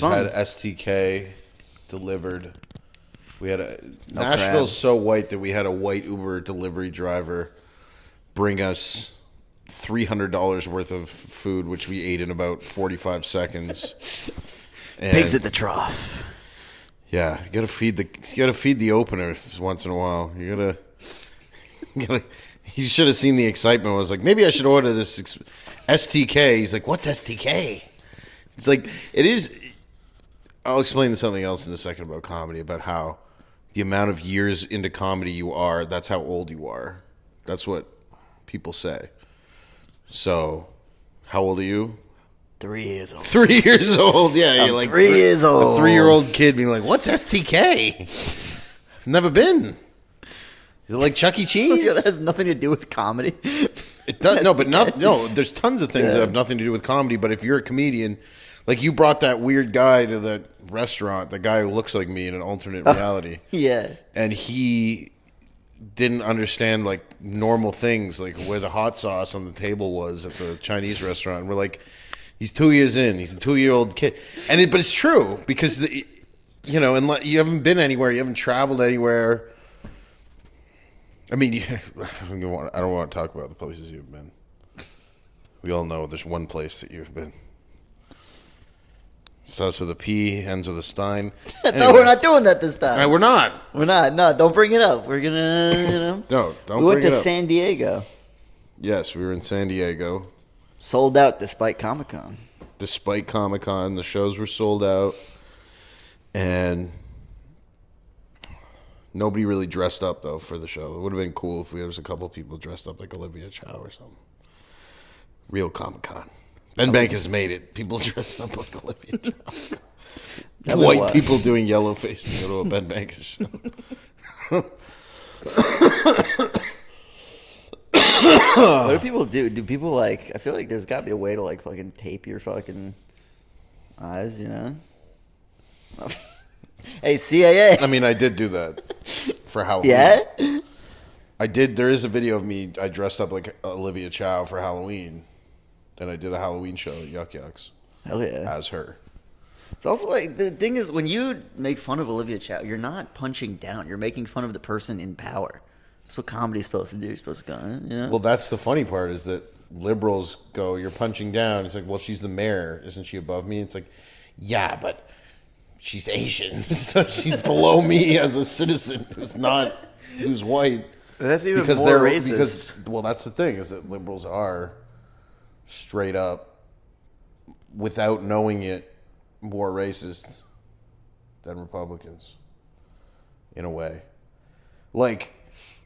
just had STK delivered. We had Nashville's so white that we had a white Uber delivery driver bring us $300 worth of food, which we ate in about 45 seconds. And pigs at the trough. Yeah, you gotta feed the openers once in a while. You gotta. He should have seen the excitement. I was like, maybe I should order this STK. He's like, what's STK? It's like, it is. I'll explain something else in a second about comedy, about how the amount of years into comedy you are, that's how old you are. That's what people say. So, how old are you? 3 years old. 3 years old, yeah. You're like 3 years old. A 3-year-old kid being like, what's STK? Never been. Is it like Chuck E. Cheese? That has nothing to do with comedy. It does. No, but no. There's tons of things that have nothing to do with comedy. But if you're a comedian, like you brought that weird guy to the restaurant, the guy who looks like me in an alternate reality. Yeah. And he didn't understand like normal things, like where the hot sauce on the table was at the Chinese restaurant. And we're like, he's 2 years in. He's a 2-year-old kid. But it's true because, and you haven't been anywhere. You haven't traveled anywhere. I mean, I don't want to talk about the places you've been. We all know there's one place that you've been. Starts with a P, ends with a Stein. No, we're not doing that this time. We're not. We're not. No, don't bring it up. We're gonna, Don't we went bring it to up. San Diego. Yes, we were in San Diego. Sold out despite Comic-Con. Despite Comic-Con, the shows were sold out, and nobody really dressed up though for the show. It would have been cool if there was a couple of people dressed up like Olivia Chow or something. Real Comic-Con. Ben Bankas made it. People dressing up like Olivia Chow. White people doing yellow face to go to a Ben Bankas show. What do people do? Do people like? I feel like there's got to be a way to like fucking tape your fucking eyes, Hey, CAA. I mean, I did do that for Halloween. Yeah? I did. There is a video of me. I dressed up like Olivia Chow for Halloween, and I did a Halloween show at Yuck Yucks. Hell yeah. As her. It's also like, the thing is, when you make fun of Olivia Chow, you're not punching down. You're making fun of the person in power. That's what comedy's supposed to do. You're supposed to go, Well, that's the funny part is that liberals go, you're punching down. It's like, well, she's the mayor. Isn't she above me? It's like, yeah, but she's Asian. So she's below me as a citizen who's white. That's even more racist. Well, that's the thing is that liberals are straight up, without knowing it, more racist than Republicans, in a way. Like,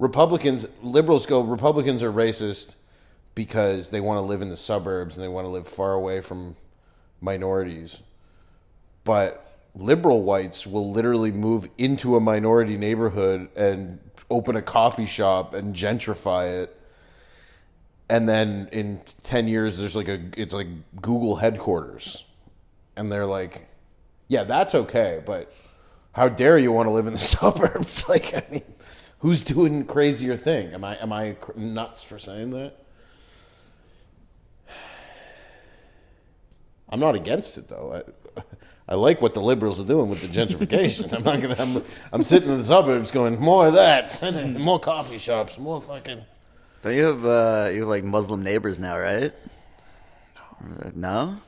liberals go, Republicans are racist because they want to live in the suburbs and they want to live far away from minorities. But liberal whites will literally move into a minority neighborhood and open a coffee shop and gentrify it. And then in 10 years, it's like Google headquarters. And they're like, yeah, that's okay, but how dare you want to live in the suburbs? Like, I mean, who's doing a crazier thing? Am I nuts for saying that? I'm not against it though. I like what the liberals are doing with the gentrification. I'm sitting in the suburbs going, more of that, more coffee shops, more fucking. Don't you have like Muslim neighbors now, right? No. No?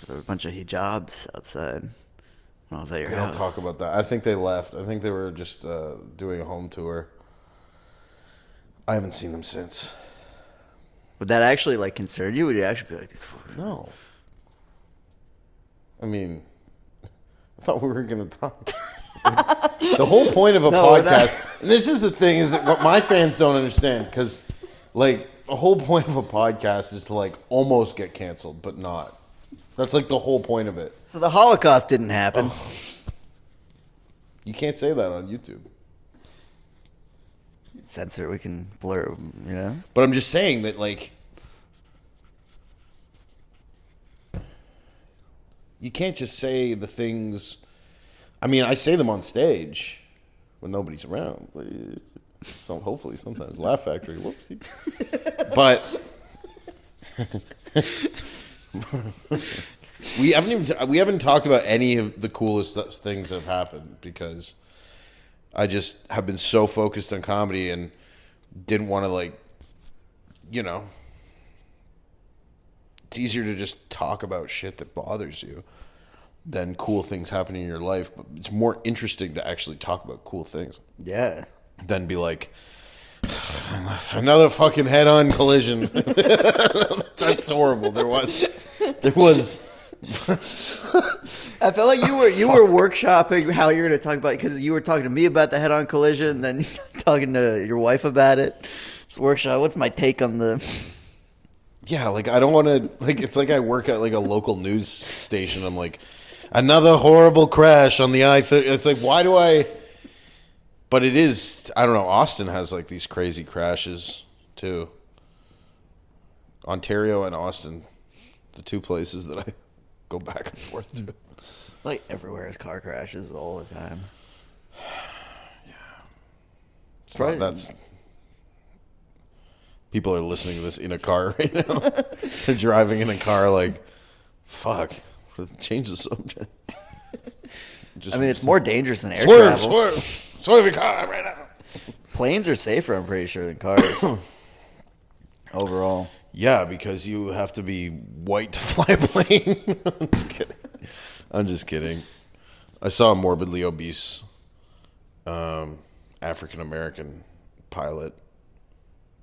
There were a bunch of hijabs outside. When I was at your house. Don't talk about that. I think they left. I think they were just doing a home tour. I haven't seen them since. Would that actually like concern you? Would you actually be like these? No. I mean, I thought we were going to talk. The whole point of a podcast, and this is the thing, is that what my fans don't understand, because like the whole point of a podcast is to like almost get canceled, but not. That's like the whole point of it. So the Holocaust didn't happen. Oh. You can't say that on YouTube. Censor, we can blur, But I'm just saying that, like, you can't just say the things. I mean, I say them on stage when nobody's around. So hopefully, sometimes Laugh Factory. Whoopsie. But We haven't talked about any of the coolest things that have happened because I just have been so focused on comedy and didn't want to, like, you know, it's easier to just talk about shit that bothers you than cool things happening in your life. But it's more interesting to actually talk about cool things. Yeah. Than be like, another fucking head-on collision. That's horrible. There was. I felt like you were workshopping how you're going to talk about it because you were talking to me about the head-on collision, then talking to your wife about it. It's workshop. What's my take on the? Yeah, like I don't want to. Like it's like I work at like a local news station. I'm like, another horrible crash on the I-30. It's like, why do I? But it is. I don't know. Austin has like these crazy crashes too. Ontario and Austin, the two places that I go back and forth to. Like everywhere is car crashes all the time. Yeah. It's not, that's people are listening to this in a car right now. They're driving in a car like, fuck, change the subject. I mean, it's more dangerous than air travel. Swerve your car right now. Planes are safer, I'm pretty sure, than cars. Overall. Yeah, because you have to be white to fly a plane. I'm just kidding. I saw a morbidly obese African-American pilot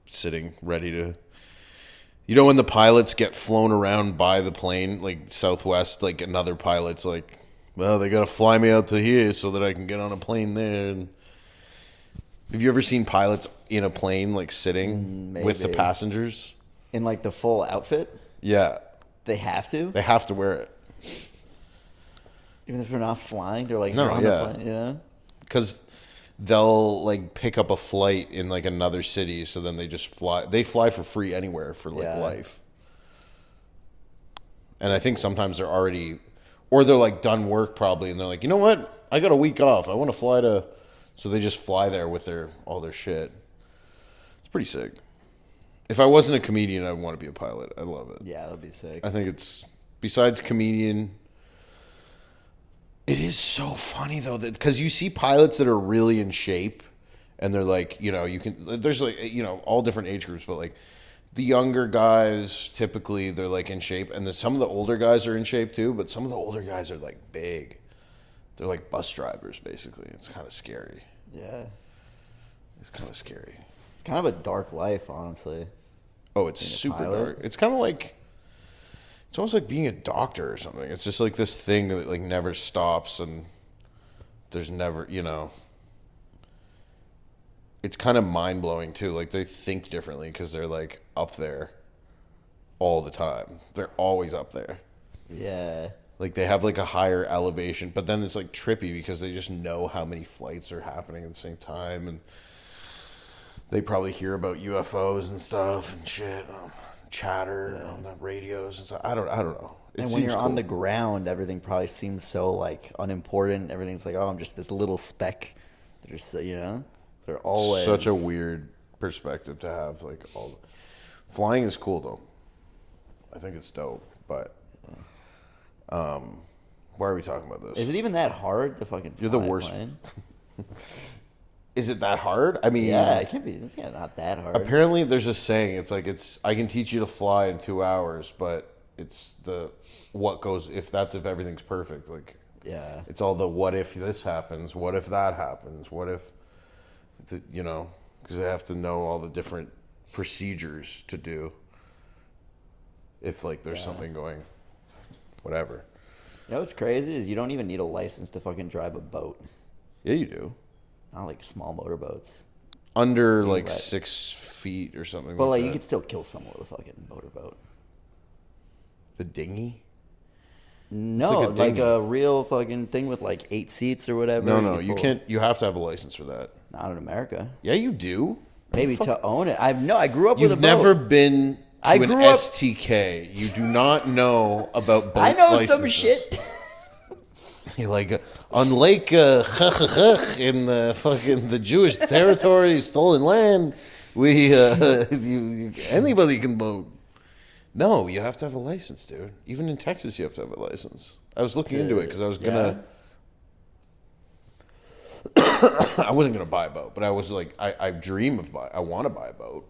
sitting ready to... You know when the pilots get flown around by the plane, like Southwest, like another pilot's like, well, they got to fly me out to here so that I can get on a plane there. And have you ever seen pilots in a plane, like sitting with the passengers? In like the full outfit? Yeah. They have to? They have to wear it. Even if they're not flying, they're like on the plane, you know? Because they'll like pick up a flight in like another city, so then they just fly. They fly for free anywhere for like life. And I think sometimes they're already, or they're like done work probably, and they're like, you know what? I got a week off. I want to fly to, so they just fly there with all their shit. It's pretty sick. If I wasn't a comedian, I'd want to be a pilot. I love it. Yeah, that'd be sick. I think it's, besides comedian, it is so funny though, that because you see pilots that are really in shape, and they're like, you know, you can, there's like, you know, all different age groups, but like the younger guys, typically they're like in shape, and then some of the older guys are in shape too, but some of the older guys are like big. They're like bus drivers, basically. It's kind of scary. Yeah. It's kind of scary. It's kind of a dark life, honestly. Oh, it's super dark. It's kind of like, it's almost like being a doctor or something. It's just like this thing that like never stops, and there's never, you know, it's kind of mind blowing too. Like they think differently because they're like up there all the time. They're always up there. Yeah. Like they have like a higher elevation, but then it's like trippy because they just know how many flights are happening at the same time, and they probably hear about UFOs and stuff and shit, chatter on the radios and stuff. I don't know. And when you're on the ground, everything probably seems so like unimportant. Everything's like, oh, I'm just this little speck. They're just, you know, they're always such a weird perspective to have. Like flying is cool though. I think it's dope, but. Why are we talking about this? Is it even that hard to fucking fly? You're the worst. Is it that hard? I mean, yeah, it can't be. It's not that hard. Apparently, there's a saying. It's like I can teach you to fly in 2 hours, but it's what goes if everything's perfect. Like, yeah, it's all the what if this happens, what if that happens, what if, you know, because they have to know all the different procedures to do. If like there's something going. Whatever. You know what's crazy is you don't even need a license to fucking drive a boat. Yeah, you do. Not like small motorboats. Under like 6 feet or something. But like you could still kill someone with a fucking motorboat. The dinghy? No, like a real fucking thing with like 8 seats or whatever. No, you can't. You have to have a license for that. Not in America. Yeah, you do. Maybe to own it. I grew up with a boat. You've never been. To an STK. You do not know about boat I know licenses. some shit. You're like, on Lake in the Jewish territory, stolen land, we anybody can boat. No, you have to have a license, dude. Even in Texas, you have to have a license. I was looking into it because I was gonna. I wasn't gonna buy a boat, but I was like, I dream of I want to buy a boat.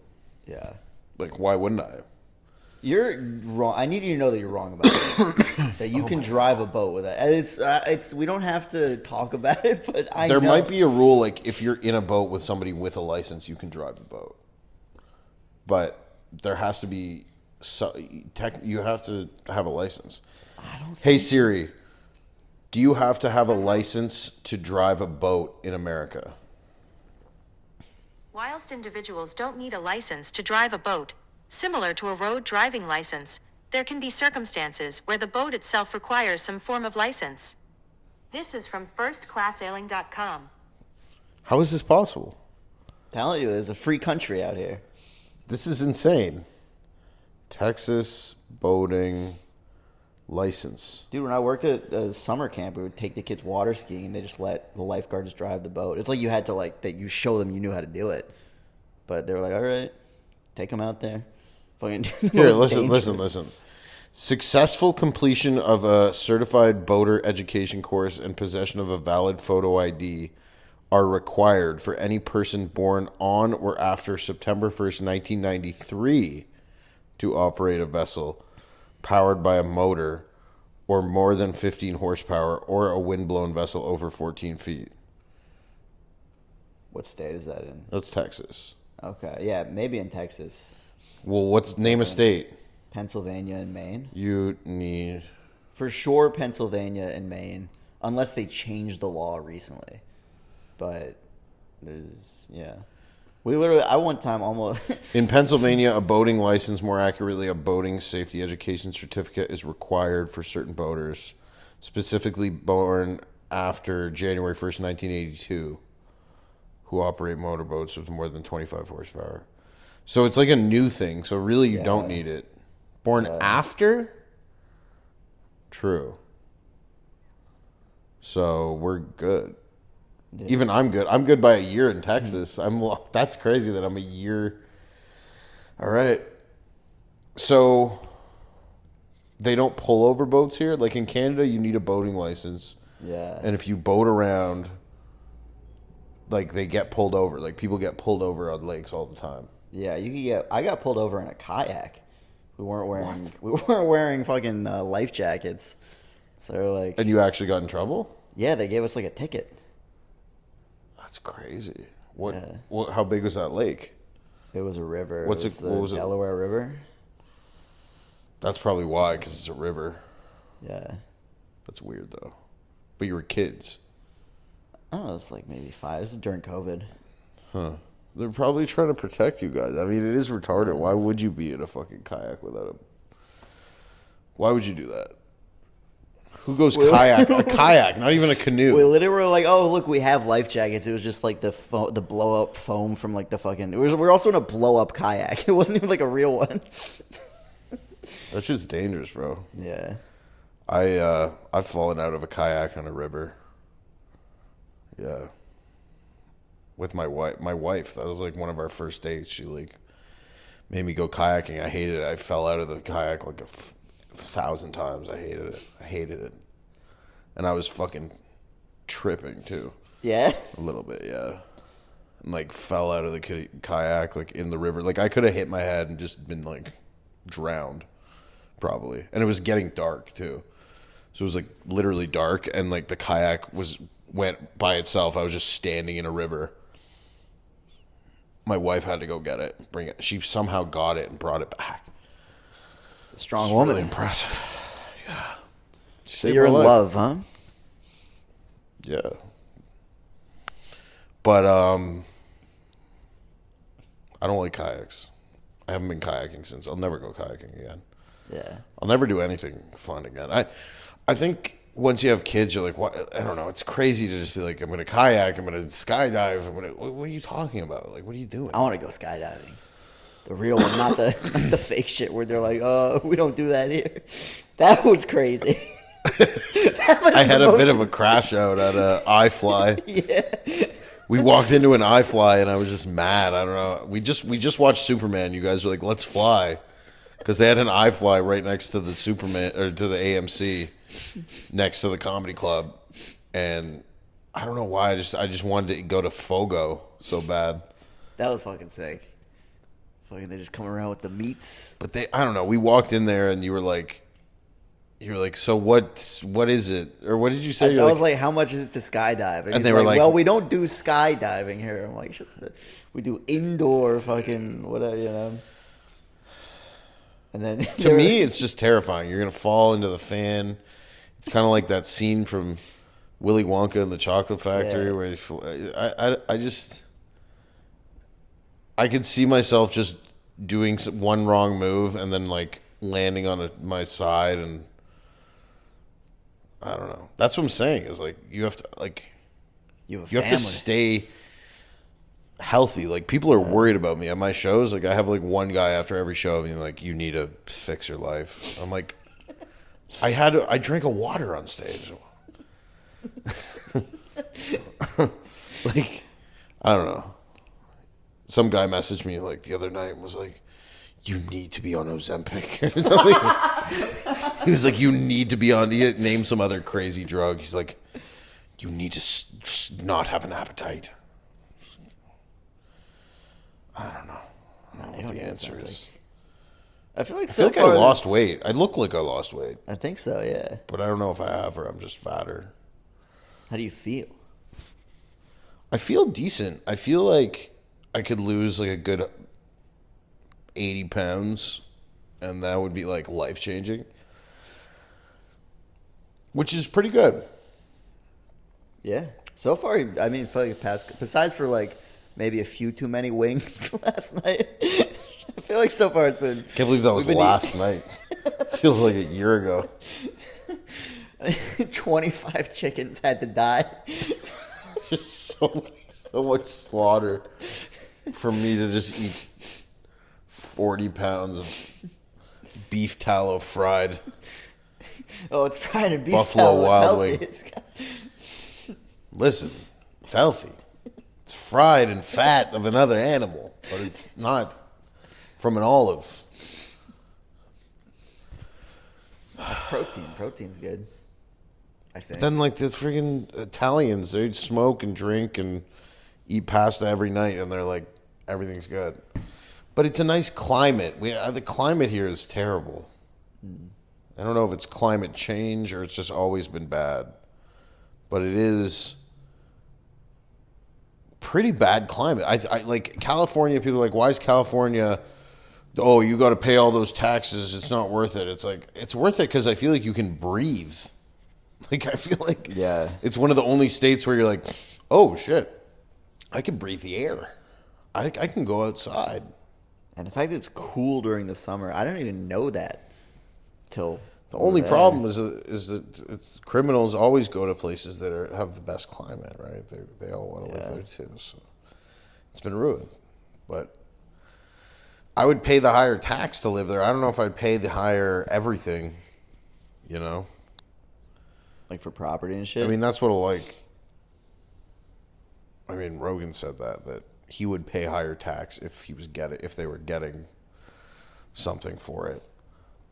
Yeah. Like, why wouldn't I? You're wrong. I need you to know that you're wrong about this. That you can drive a boat with it. It's. We don't have to talk about it, but There might be a rule, like if you're in a boat with somebody with a license, you can drive the boat. But there has to be. You have to have a license. Hey Siri, do you have to have a license to drive a boat in America? Whilst individuals don't need a license to drive a boat, similar to a road driving license, there can be circumstances where the boat itself requires some form of license. This is from firstclassailing.com. How is this possible? Telling you, there's a free country out here. This is insane. Texas boating license. Dude, when I worked at a summer camp, we would take the kids water skiing, and they just let the lifeguards drive the boat. It's like you had to, that you show them you knew how to do it. But they were like, all right, take them out there. Fucking Here, listen. Successful completion of a certified boater education course and possession of a valid photo ID are required for any person born on or after September 1st, 1993 to operate a vessel powered by a motor or more than 15 horsepower or a windblown vessel over 14 feet. What state is that in? That's Texas. Okay, yeah, maybe in Texas. Well, name a state? Pennsylvania and Maine. You need... For sure Pennsylvania and Maine, unless they changed the law recently. But yeah. I one time almost... In Pennsylvania, a boating license, more accurately, a boating safety education certificate is required for certain boaters, specifically born after January 1st, 1982, who operate motorboats with more than 25 horsepower. So it's like a new thing. So really, you don't need it. Born after? True. So we're good. Yeah. Even I'm good. I'm good by a year in Texas. That's crazy that I'm a year. All right. So they don't pull over boats here. Like in Canada, you need a boating license. Yeah. And if you boat around, like they get pulled over. Like people get pulled over on lakes all the time. Yeah, you can get. I got pulled over in a kayak. We weren't wearing fucking life jackets. So they're like. And you actually got in trouble? Yeah, they gave us like a ticket. That's crazy. What? How big was that lake? It was a river. What was it? Delaware River. That's probably why, because it's a river. Yeah. That's weird though. But you were kids. I don't know. It's like maybe 5. This is during COVID. Huh. They're probably trying to protect you guys. I mean, it is retarded. Why would you be in a fucking kayak without a... Why would you do that? Who goes kayak? A kayak, not even a canoe. We literally were like, oh, look, we have life jackets. It was just like the blow-up foam from like the fucking... We're also in a blow-up kayak. It wasn't even like a real one. That shit's dangerous, bro. Yeah. I've fallen out of a kayak on a river. Yeah. With my wife, that was like one of our first dates. She like made me go kayaking. I hated it. I fell out of the kayak like 1,000 times. I hated it. And I was fucking tripping too. Yeah? A little bit, yeah. And like fell out of the kayak like in the river. Like I could have hit my head and just been like drowned probably. And it was getting dark too. So it was like literally dark and like the kayak went by itself. I was just standing in a river. My wife had to go get it, bring it. She somehow got it and brought it back. It's a strong woman. Really impressive. Yeah. So you're in love, huh? Yeah. But I don't like kayaks. I haven't been kayaking since. I'll never go kayaking again. Yeah. I'll never do anything fun again. I think once you have kids, you're like, what? I don't know. It's crazy to just be like, I'm going to kayak, I'm going to skydive. What are you talking about? Like, what are you doing? I want to go skydiving. The real one, not the fake shit where they're like, oh, we don't do that here. That was crazy. I had a bit of a crash out at iFly. Yeah. We walked into an iFly and I was just mad. I don't know. We just watched Superman. You guys were like, let's fly. because they had an iFly right next to the Superman or to the AMC, next to the comedy club, and I don't know why I just wanted to go to Fogo so bad. That was fucking sick. Fucking, they just come around with the meats. But I don't know. We walked in there and you were like, so what is it? Or what did you say? I was like, how much is it to skydive? And they were like, well, we don't do skydiving here. I'm like, we do indoor fucking whatever, you know. And then to me, it's just terrifying. You're gonna fall into the fan. It's kind of like that scene from Willy Wonka and the Chocolate Factory where I could see myself just doing one wrong move and then like landing on my side, and I don't know. That's what I'm saying. Is like you have to stay healthy. Like people are worried about me at my shows. Like I have like one guy after every show being like, "You need to fix your life." I'm like, I drank a water on stage. Like I don't know. Some guy messaged me like the other night and was like, "You need to be on Ozempic." Or something. He was like, "You need to be on." He named some other crazy drug. He's like, "You need to just not have an appetite." I don't know. I don't know what the answer is. I feel like I lost weight. I look like I lost weight. I think so, yeah. But I don't know if I have or I'm just fatter. How do you feel? I feel decent. I feel like I could lose like a good 80 pounds and that would be like life-changing. Which is pretty good. Yeah. So far, I mean, for like besides for like maybe a few too many wings last night, I feel like so far it's been... Can't believe that was last night. Feels like a year ago. 25 chickens had to die. Just so much slaughter for me to just eat 40 pounds of beef tallow fried. Oh, it's fried in beef Buffalo tallow. Wild Wing. Listen, it's healthy. It's fried and fat of another animal, but it's not from an olive. That's protein. Protein's good, I think. Then like the freaking Italians, they smoke and drink and eat pasta every night, and they're like, everything's good. But it's a nice climate. The climate here is terrible. I don't know if it's climate change or it's just always been bad. But it is pretty bad climate. I like California. People are like, why is California? Oh, you got to pay all those taxes. It's not worth it. It's like it's worth it because I feel like you can breathe. Like I feel like it's one of the only states where you're like, oh shit, I can breathe the air. I can go outside. And the fact that it's cool during the summer, I don't even know that till. The only problem is that criminals always go to places that have the best climate, right? They all want to live there too. So it's been ruined. But I would pay the higher tax to live there. I don't know if I'd pay the higher everything, you know? Like for property and shit? I mean, that's what Rogan said that he would pay higher tax if they were getting something for it.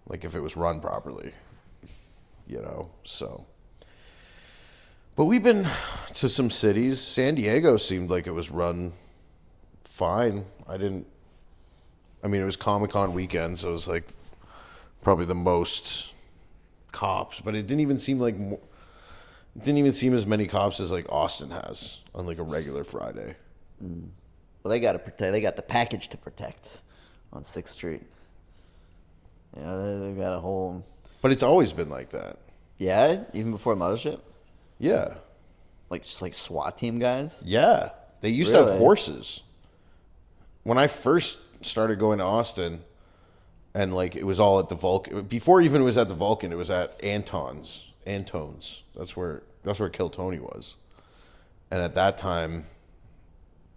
Like if it was run properly, you know, so. But we've been to some cities. San Diego seemed like it was run fine. It was Comic-Con weekend, so it was like probably the most cops. But it didn't even seem as many cops as like Austin has on like a regular Friday. Well, they got to protect. They got the package to protect on 6th Street. You know, they've got a whole... But it's always been like that. Yeah? Even before Mothership? Yeah. Like, just like SWAT team guys? Yeah. They used to have horses. When I first started going to Austin, and like it was all at the Vulcan... Before even it was at the Vulcan, it was at Antone's. That's where Kill Tony was. And at that time,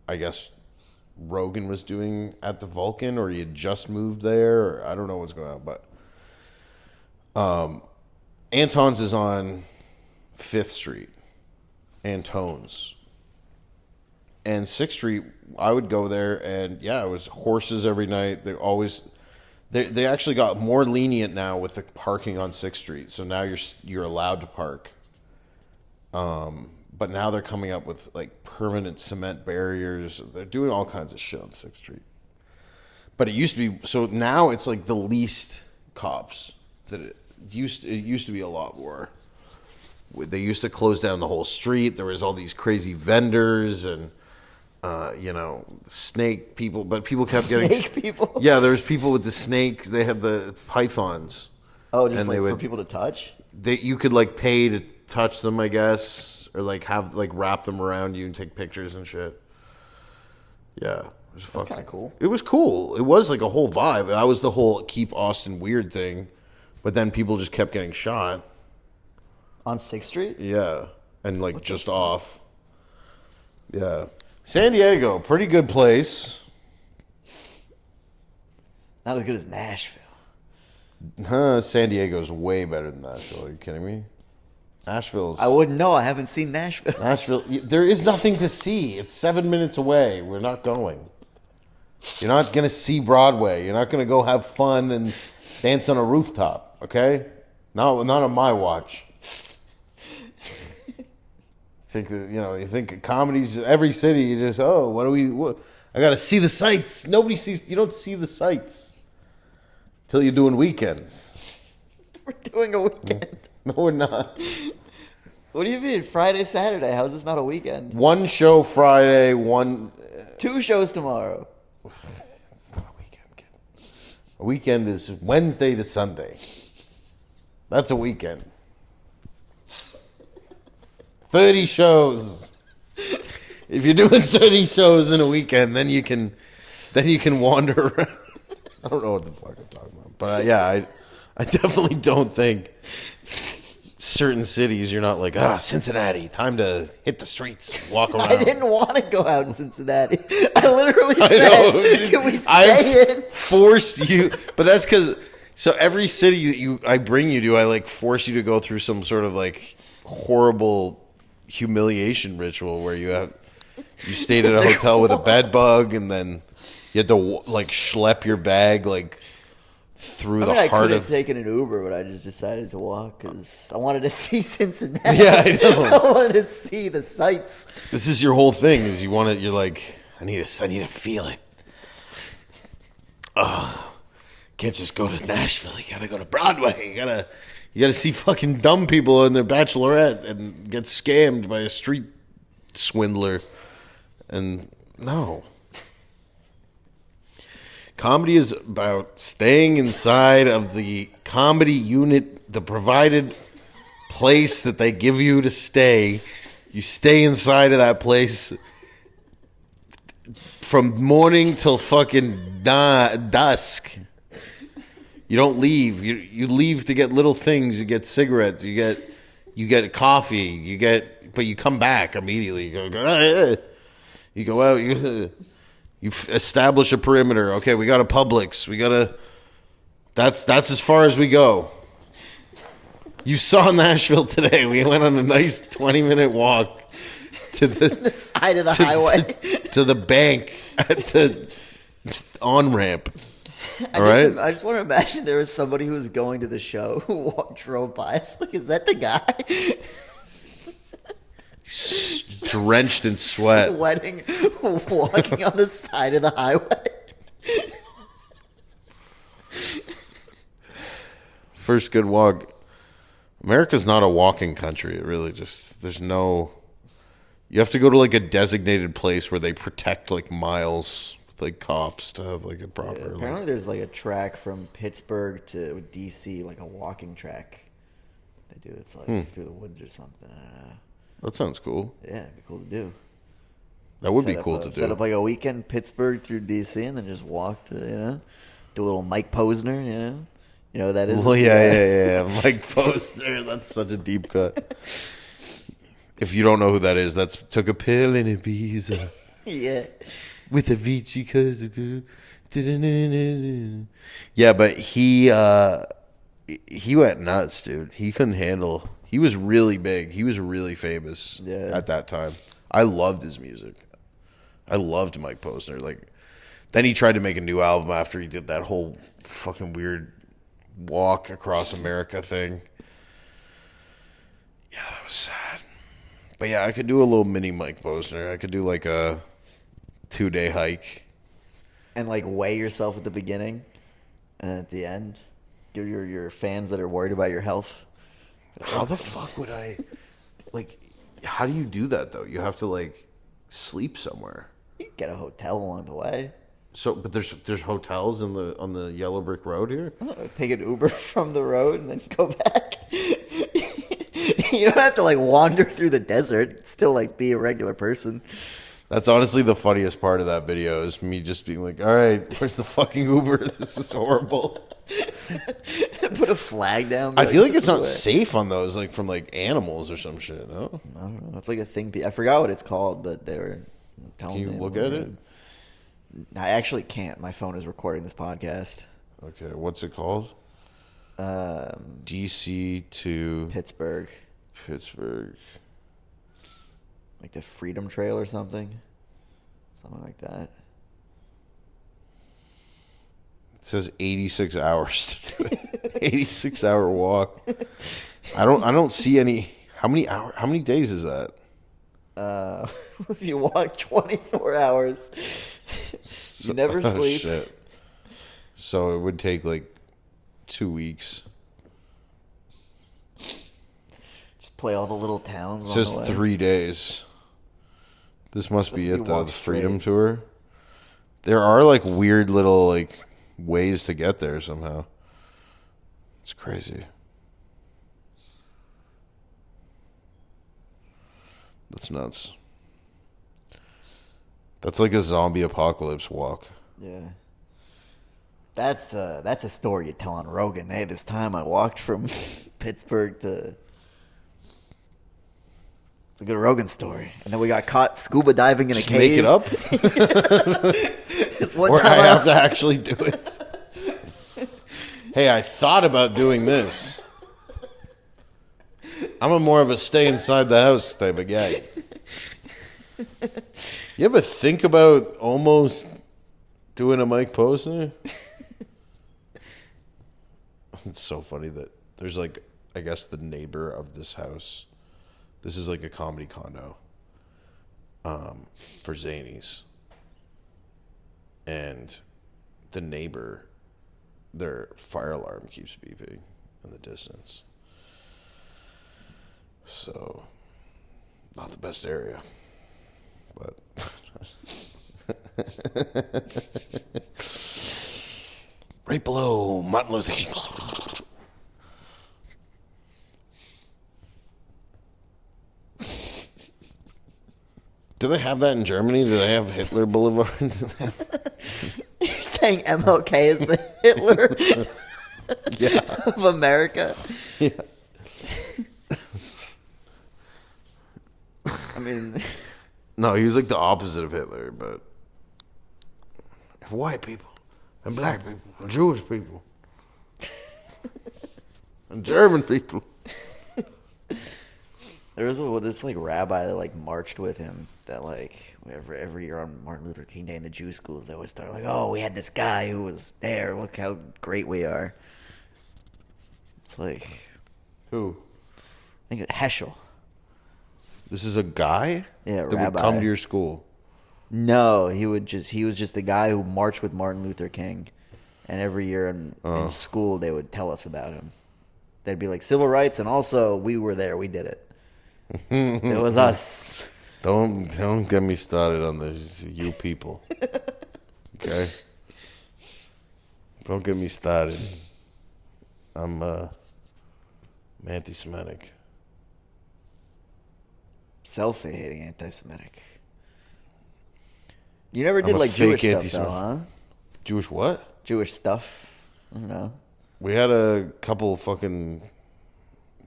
I guess... Rogan was doing at the Vulcan, or he had just moved there, or I don't know what's going on, but Anton's is on 5th Street, Antone's, and 6th Street. I would go there, and it was horses every night. They actually got more lenient now with the parking on 6th Street. So now you're allowed to park. But now they're coming up with like permanent cement barriers. They're doing all kinds of shit on 6th Street. But it used to be, so now it's like the least cops that it used to be a lot more. They used to close down the whole street. There was all these crazy vendors and snake people, but people kept getting Snake people? Yeah, there was people with the snakes. They had the pythons. Oh, just like for people to touch? You could like pay to touch them, I guess, or like have like wrap them around you and take pictures and shit. Yeah, it was kind of cool. It was cool. It was like a whole vibe. That was the whole keep Austin weird thing, but then people just kept getting shot on 6th Street. Yeah, and like just off. Yeah, San Diego, pretty good place. Not as good as Nashville. San Diego's way better than Nashville. Are you kidding me? Nashville's... I wouldn't know. I haven't seen Nashville. Nashville, there is nothing to see. It's 7 minutes away. We're not going. You're not going to see Broadway. You're not going to go have fun and dance on a rooftop, okay? No, not on my watch. You think comedies, every city, you just, I got to see the sights. You don't see the sights till you're doing weekends. We're doing a weekend. No, we're not. What do you mean? Friday, Saturday. How is this not a weekend? One show Friday, 2 shows tomorrow. It's not a weekend, kid. A weekend is Wednesday to Sunday. That's a weekend. 30 shows. If you're doing 30 shows in a weekend, then you can wander around. I don't know what the fuck I'm talking about. But I definitely don't think certain cities you're not like, Cincinnati, time to hit the streets, walk around. I didn't want to go out in Cincinnati. I literally said, can we stay in? Forced you, but that's because, so every city that I bring you to, I like force you to go through some sort of like horrible humiliation ritual where you stayed at a hotel with a bed bug and then you had to like schlep your bag like through the I heart could of... have taken an Uber, but I just decided to walk because I wanted to see Cincinnati. Yeah, I know. I wanted to see the sights. This is your whole thing. Is you're like, I need to feel it. Can't just go to Nashville. You gotta go to Broadway. You gotta see fucking dumb people in their bachelorette and get scammed by a street swindler. And no. Comedy is about staying inside of the comedy unit, the provided place that they give you to stay. You stay inside of that place from morning till fucking dusk. You don't leave. You leave to get little things. You get cigarettes. You get coffee. But you come back immediately. You go out. You establish a perimeter. Okay, we got a Publix. That's as far as we go. You saw Nashville today. We went on a nice 20-minute walk to the side of the highway. To the bank at the on-ramp. All right? I just want to imagine there was somebody who was going to the show who drove by us. Like, is that the guy? Drenched in sweat. Sweating, walking on the side of the highway. First good walk. America's not a walking country. It really just, you have to go to like a designated place where they protect like miles with like cops to have like a proper. Yeah, apparently there's like a track from Pittsburgh to DC, like a walking track. They do. It's like through the woods or something. That sounds cool. Yeah, it'd be cool to do. That would be cool to do. Set up like a weekend Pittsburgh through DC and then just walk to, do a little Mike Posner, You know what that is? Well, yeah. Mike Posner. That's such a deep cut. If you don't know who that is, that's Took a Pill in Ibiza. Yeah. With Avicii, cause yeah, but he went nuts, dude. He couldn't handle. He was really big. He was really famous at that time. I loved his music. I loved Mike Posner. Like, Then he tried to make a new album after he did that whole fucking weird walk across America thing. Yeah, that was sad. But yeah, I could do a little mini Mike Posner. I could do like a 2-day hike. And like weigh yourself at the beginning and at the end. Give your fans that are worried about your health. How the fuck would I, like, how do you do that though? You have to like sleep somewhere. You get a hotel along the way. So, but there's hotels on the yellow brick road here. Take an Uber from the road and then go back. You don't have to like wander through the desert. Still like be a regular person. That's honestly the funniest part of that video is me just being like, all right, where's the fucking Uber? This is horrible. Put a flag down. I feel like it's not safe on those, like from like animals or some shit. No, I don't know. It's like a thing. I forgot what it's called, but they were telling me. Can you look at it? I actually can't. My phone is recording this podcast. Okay, what's it called? DC to Pittsburgh. Like the Freedom Trail or something like that. It says 86 hours to do it. 86-hour walk. I don't see any. How many days is that? If you walk 24 hours, you never sleep. Shit. So it would take like 2 weeks. Just play all the little towns. It's just 3 days. This must be it though. The Freedom Tour. There are like weird little like ways to get there somehow. It's crazy. That's nuts. That's like a zombie apocalypse walk. Yeah. That's a story you tell on Rogan. Hey, this time I walked from Pittsburgh to... It's a good Rogan story. And then we got caught scuba diving in a cave. Make it up? It's one or time I have to actually do it. Hey, I thought about doing this. I'm more of a stay inside the house type of guy. You ever think about almost doing a Mike Posner? It's so funny that there's like, I guess the neighbor of this house. This is like a comedy condo for Zanies. And the neighbor, their fire alarm keeps beeping in the distance. So, not the best area. But right below Martin Luther King. Do they have that in Germany? Do they have Hitler Boulevard? You're saying MLK is the Hitler of America? Yeah. I mean... No, he was like the opposite of Hitler, but if white people and black people and Jewish people and German people. There was this like rabbi that like marched with him that like every year on Martin Luther King Day in the Jew schools they always start like, oh, we had this guy who was there, look how great we are. It's like Who? I think Heschel. This is a guy? Yeah, that rabbi. would come to your school. No, he was just a guy who marched with Martin Luther King, and every year in school they would tell us about him. They'd be like civil rights, and also we were there, we did it. It was us. Don't get me started on this, you people. Okay? Don't get me started. I'm anti-Semitic. Self-hating anti-Semitic. You never did I'm a like Jewish fake stuff, anti-Semitic. though, huh? Jewish what? Jewish stuff. I don't know. We had a couple fucking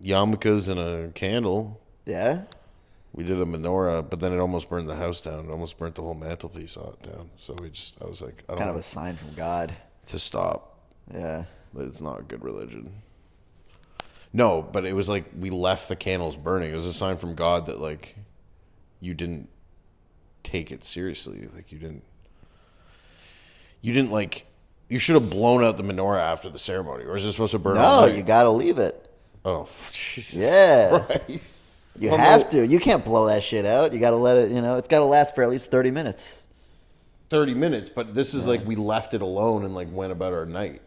yarmulkes and a candle. Yeah? We did a menorah, but then it almost burned the house down. It almost burnt the whole mantelpiece down. So I was like, I don't Kind of know, a sign from God. to stop. Yeah. But it's not a good religion. No, but it was like we left the candles burning. It was a sign from God that like you didn't take it seriously. Like you didn't. You didn't like. You should have blown out the menorah after the ceremony, or is it supposed to burn? No, all night? you got to leave it. Oh, Jesus Yeah. Christ. You have to. You can't blow that shit out. You got to let it, it's got to last for at least 30 minutes. 30 minutes, but this is like we left it alone and like went about our night.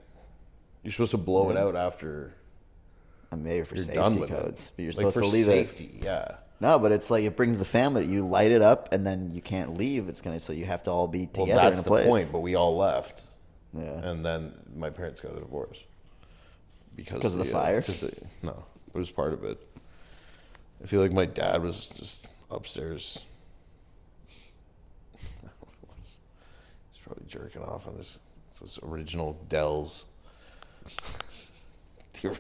You're supposed to blow it out after Maybe for you're done safety with codes. it. But you're Like supposed for to leave safety, it. yeah. No, but it's like it brings the family. You light it up, and then you can't leave. So you have to all be Well, together that's in a the place. point, but we all left. Yeah. And then my parents got a divorce. Because of the fire? No, it was part of it. I feel like my dad was just upstairs. He's probably jerking off on those original Dells. the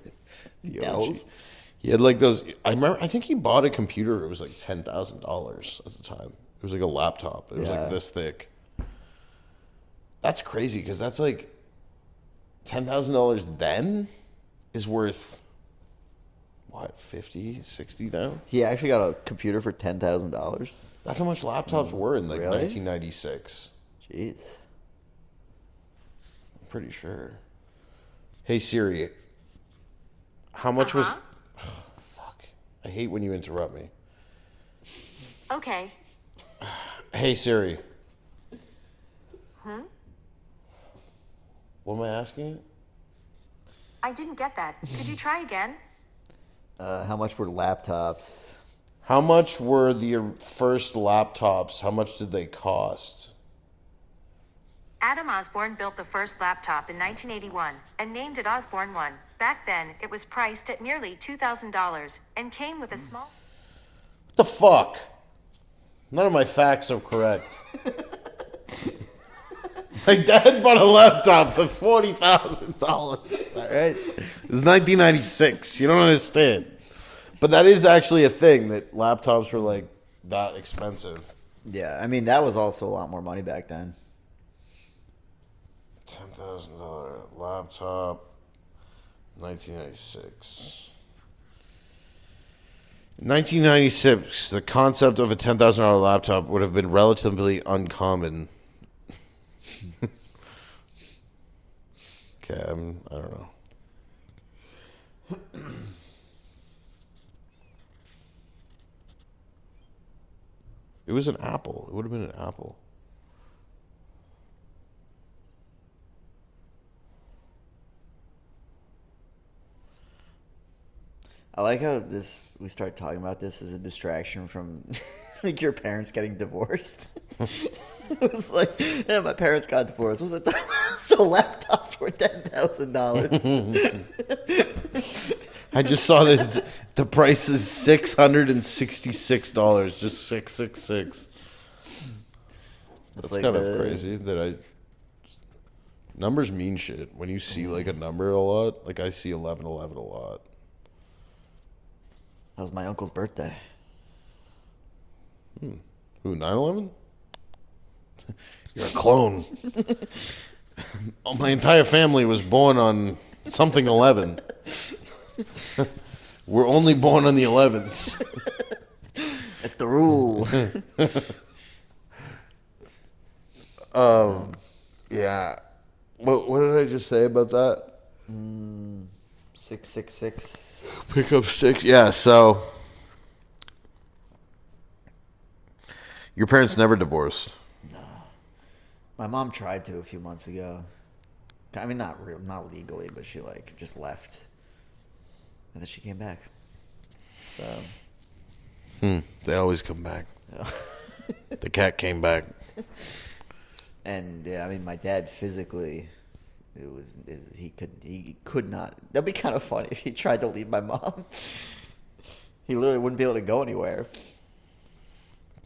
Dells? OG. He had like those. I remember. I think he bought a computer. It was like $10,000 at the time. It was like a laptop. It was like this thick. That's crazy because that's like $10,000 then is worth what, 50, 60 now? He actually got a computer for $10,000. That's how much laptops were in like Really? 1996. Jeez. I'm pretty sure. Hey Siri, how much was? Oh, fuck! I hate when you interrupt me. Okay. Hey Siri. What am I asking? I didn't get that. Could you try again? How much were laptops? How much were the first laptops? How much did they cost? Adam Osborne built the first laptop in 1981 and named it Osborne 1. Back then, it was priced at nearly $2,000 and came with a small... What the fuck? None of my facts are correct. My dad bought a laptop for $40,000. All right, it was 1996. You don't understand, but that is actually a thing that laptops were like that expensive. Yeah, I mean, that was also a lot more money back then. $10,000 laptop, 1996. In 1996, the concept of a $10,000 laptop would have been relatively uncommon. Okay, I don't know. It was an Apple. It would have been an Apple. I like how we start talking about this as a distraction from like your parents getting divorced. It was like, yeah, my parents got divorced. What was it? So laptops were $10,000. I just saw this. The price is $666. Just 666. That's like kind of crazy that numbers mean shit. When you see like a number a lot, like I see 1111 a lot. That was my uncle's birthday. Who, 9/11? You're a clone. Oh, my entire family was born on something 11. We're only born on the 11s. That's the rule. Yeah. What did I just say about that? 666. Pick up 6. Yeah, so your parents never divorced. My mom tried to a few months ago. I mean, not legally, but she just left, and then she came back. So They always come back. The cat came back. And yeah, I mean, my dad physically, he could not. That'd be kind of funny if he tried to leave my mom. He literally wouldn't be able to go anywhere.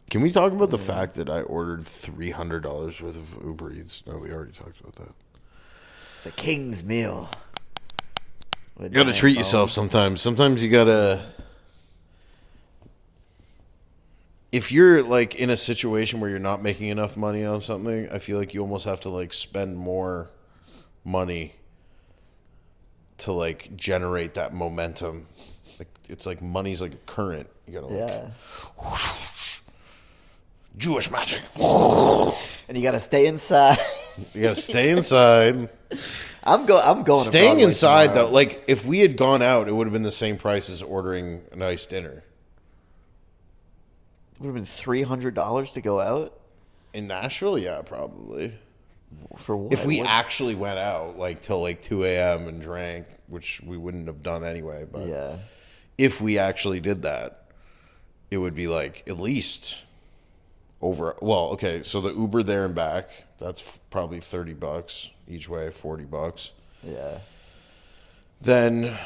Can we talk about the fact that I ordered $300 worth of Uber Eats? No, we already talked about that. It's a king's meal. You gotta treat yourself sometimes. Sometimes you gotta. If you're like in a situation where you're not making enough money on something, I feel like you almost have to like spend more money to like generate that momentum. Like it's like money's like a current. You gotta like Jewish magic. And you gotta stay inside. You gotta stay inside. I'm going. To Staying Broadway inside tomorrow. though, like if we had gone out, it would have been the same price as ordering a nice dinner. It would have been $300 to go out In Nashville, yeah, probably. for what? If we What's- actually went out like till like 2 a.m. and drank, which we wouldn't have done anyway, but yeah, if we actually did that, it would be like at least over. Well, okay, so the Uber there and back, that's probably $30 each way, $40. yeah. Then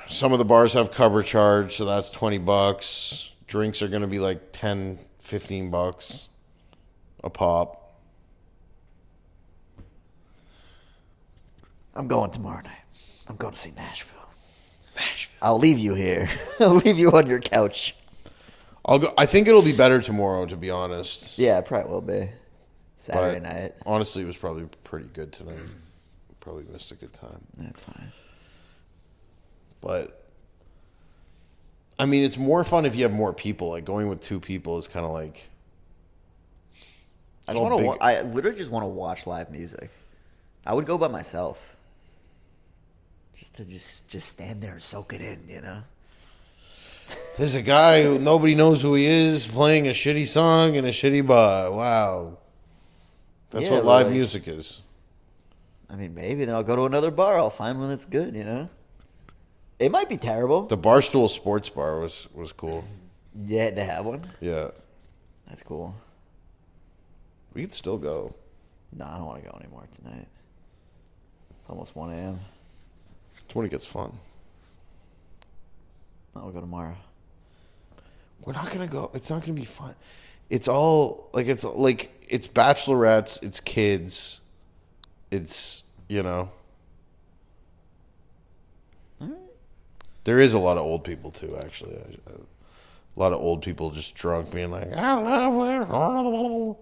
some of the bars have cover charge, so that's $20. Drinks are going to be like $10, $15 a pop. I'm going tomorrow night. I'm going to see Nashville. I'll leave you here. I'll leave you on your couch. I'll go. I think it'll be better tomorrow, to be honest. Yeah, it probably will be. Saturday But night. honestly, it was probably pretty good tonight. Probably missed a good time. That's fine. But I mean, it's more fun if you have more people. Like going with 2 people is kind of like. I it's just all want to. big- I literally just want to watch live music. I would go by myself, just to just stand there and soak it in. You know. There's a guy who nobody knows who he is playing a shitty song in a shitty bar. Wow. That's Yeah, what but live like- music is. I mean, maybe then I'll go to another bar. I'll find one that's good. You know. It might be terrible. The Barstool Sports Bar was cool. Yeah, they have one. Yeah. That's cool. We could still go. No, I don't want to go anymore tonight. It's almost 1 a.m. It's when it gets fun. I'll go tomorrow. We're not gonna go. It's not gonna be fun. It's all like it's bachelorettes, it's kids, it's There is a lot of old people too. Actually, a lot of old people just drunk, being like, "I love it."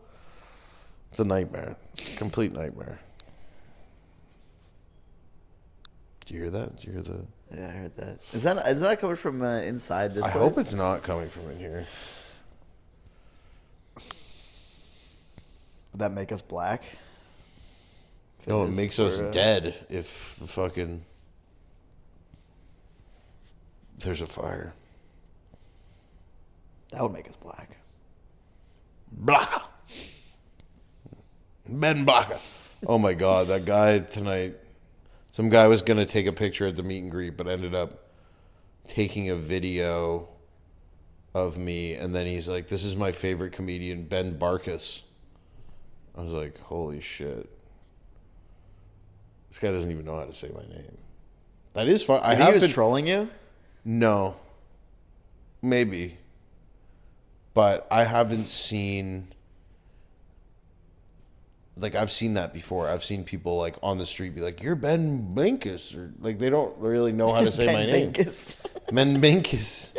It's a nightmare, complete nightmare. Do you hear that? Do you hear the? Yeah, I heard that. Is that coming from inside this I place? hope it's not coming from in here. Would that make us black? If No, it is, makes us we're, dead if the fucking there's a fire. That would make us black. Blaka. Ben Blaka. Oh my God, that guy tonight. Some guy was going to take a picture at the meet and greet, but ended up taking a video of me. And then he's like, "This is my favorite comedian, Ben Barkas." I was like, holy shit. This guy doesn't even know how to say my name. That is fun. I He have was been... trolling you? No. Maybe. But I haven't seen... Like, I've seen that before. I've seen people, like, on the street be like, "You're Ben Bankas." Or, like, they don't really know how to say my name. Bankas. Ben Bankas.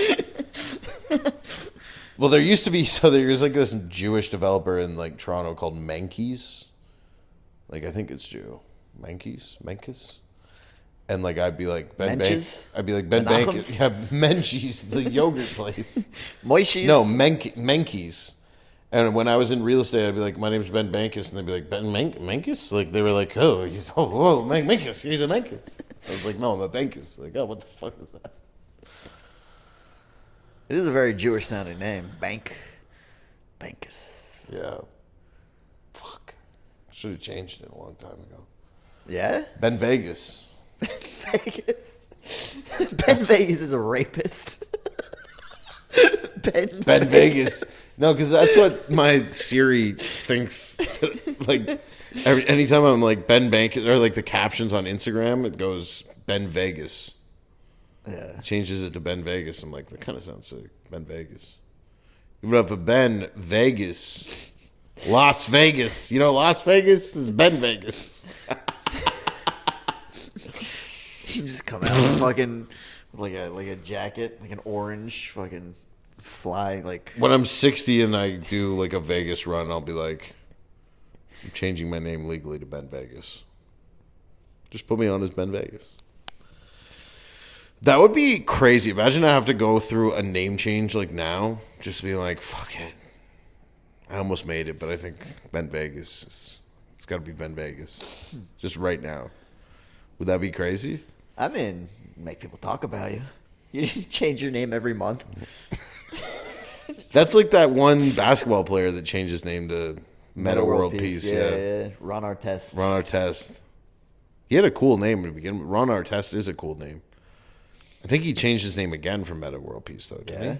Well, there used to be... So there was, like, this Jewish developer in, like, Toronto called Mankies. Like, I think it's Jew. Mankies? And, like, I'd be like, Ben Menches? Bankas. I'd be like, Ben Menachem's? Bankas. Yeah, Menchie's, the yogurt place. Moishi's? No, Menkies. And when I was in real estate, I'd be like, "My name's Ben Bankas," and they'd be like, "Ben Bankas?" Like, they were like, "Oh, Bankas, he's a Bankas." I was like, "No, I'm a Bankas." Like, oh, what the fuck is that? It is a very Jewish sounding name. Bankas. Yeah. Fuck. Should have changed it a long time ago. Yeah? Ben Vegas. Vegas. Ben Vegas is a rapist. Ben Vegas. No, because that's what my Siri thinks. Like, anytime I'm like Ben Bankas, or like the captions on Instagram, it goes Ben Vegas. Yeah. Changes it to Ben Vegas. I'm like, that kind of sounds sick. Ben Vegas. Even if a Ben Vegas. Las Vegas. You know, Las Vegas is Ben Vegas. You just come out with fucking like a jacket, like an orange fucking fly like When I'm 60 and I do like a Vegas run, I'll be like, I'm changing my name legally to Ben Vegas. Just put me on as Ben Vegas. That would be crazy. Imagine I have to go through a name change like now. Just be like, fuck it. I almost made it, but I think Ben Vegas is It's got to be Ben Vegas. Just right now. Would that be crazy? I mean, make people talk about you. You just change your name every month. That's like that one basketball player that changed his name to Meta World Peace. Yeah. Ron Artest. Ron Artest. He had a cool name to begin with. Ron Artest is a cool name. I think he changed his name again from Meta World Peace, though, didn't he?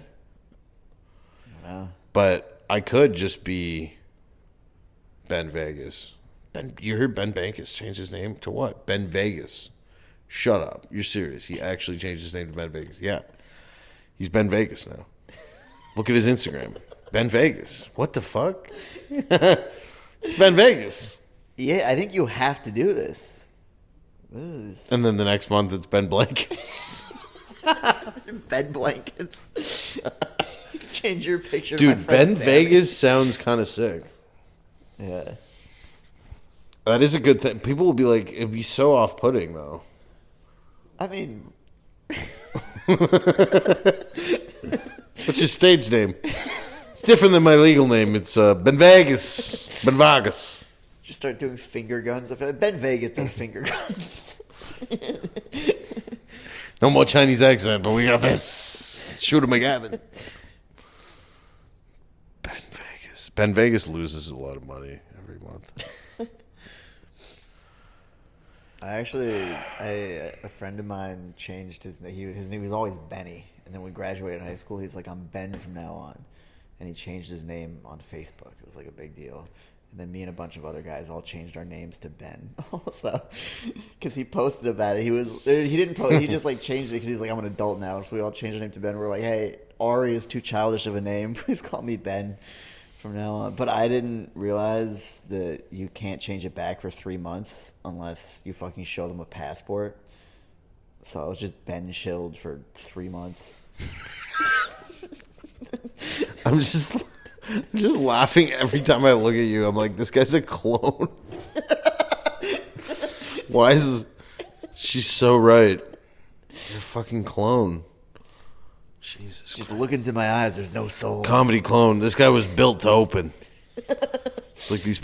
Yeah. But I could just be Ben Vegas. You heard Ben Bankas changed his name to what? Ben Vegas. Shut up. You're serious. He actually changed his name to Ben Vegas. Yeah. He's Ben Vegas now. Look at his Instagram. Ben Vegas. What the fuck? It's Ben Vegas. Yeah, I think you have to do this. And then the next month it's Ben Blankets. Bed blankets. Change your picture. Dude, to my friend Ben Sammy. Vegas sounds kind of sick. Yeah. That is a good thing. People will be like, it'd be so off-putting, though. I mean, What's your stage name? It's different than my legal name. It's Ben Vegas. Ben Vegas. just start doing finger guns. I feel like Ben Vegas does finger guns. No more Chinese accent, but we got this. Shooter McGavin. Ben Vegas. Ben Vegas loses a lot of money every month. A friend of mine changed his name. His name was always Benny. And then when we graduated high school, he's like, I'm Ben from now on. And he changed his name on Facebook. It was like a big deal. And then me and a bunch of other guys all changed our names to Ben also. Because he posted about it. He didn't post. He just like changed it because he's like, I'm an adult now. So we all changed our name to Ben. We're like, hey, Ari is too childish of a name. Please call me Ben from now on. But I didn't realize that you can't change it back for 3 months unless you fucking show them a passport. So I was just Ben Shield for 3 months. I'm just laughing every time I look at you. I'm like, this guy's a clone. Why is she's so right? You're a fucking clone. Jesus Just Christ. look into my eyes. There's no soul. Comedy clone. This guy was built to open. It's like these